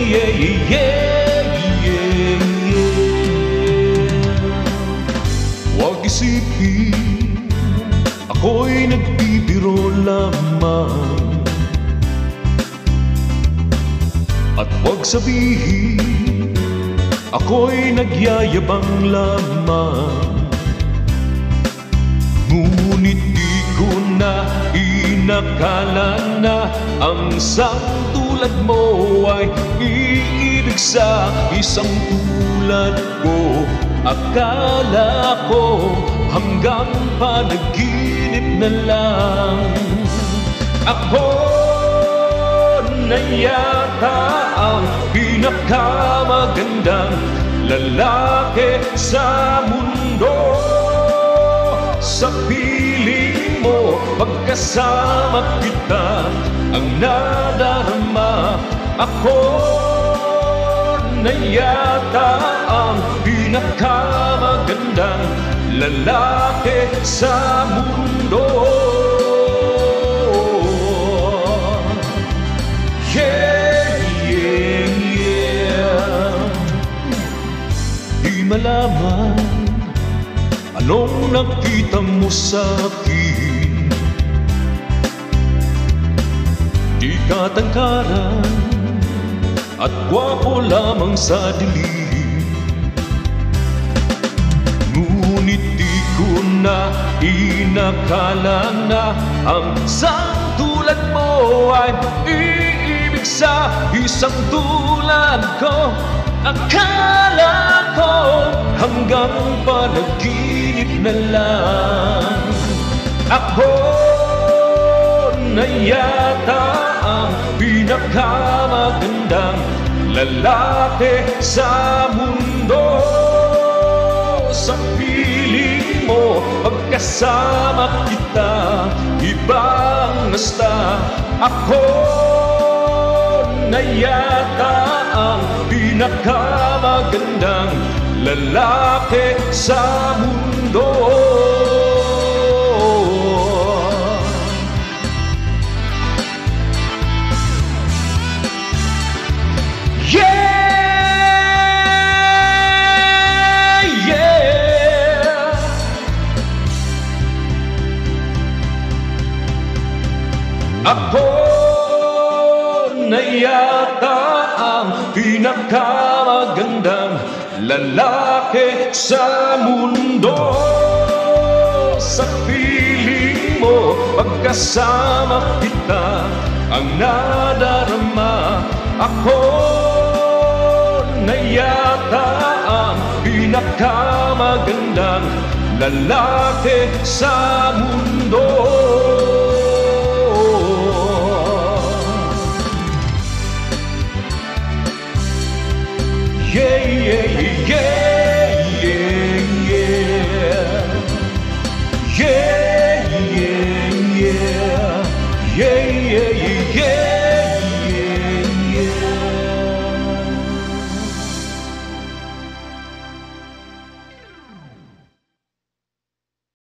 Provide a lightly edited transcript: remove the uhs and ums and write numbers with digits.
yeah, yeah, yeah, yeah. Huwag isipin ako'y nagbibiro lamang, at huwag sabihin ako'y nagyayabang lamang. Ngunit di ko na inakala na ang isang tulad mo ay iibig sa isang tulad ko. Akala ko hanggang panaginip na lang. Ako na yata ang pinakamagandang lalaki sa mundo. Sa piling mo, pagkasama kita, ang nadarama. Ako na yata ang pinakamagandang lalaki sa mundo. Yeah, yeah, yeah. Di malaman anong nakita mo sa akin. Di katangkaran at gwapo lamang sa dilim. Ngunit di ko na inakala na ang isang tulad mo ay iibig sa isang tulad ko. Akala ko hanggang panaginip na lang. Ako na yata ang pinakamagandang lalaki sa mundo. Sa piling mo, pagkasama kita, ibang basta. Ako na yata ang pinakamagandang lalaki sa mundo. Yeah, yeah. Ako na yata ang pinakamagandang lalaki sa mundo. Sa piling mo, pagkasama kita, ang nadarama. Ako na yata ang pinakamagandang lalaki sa mundo.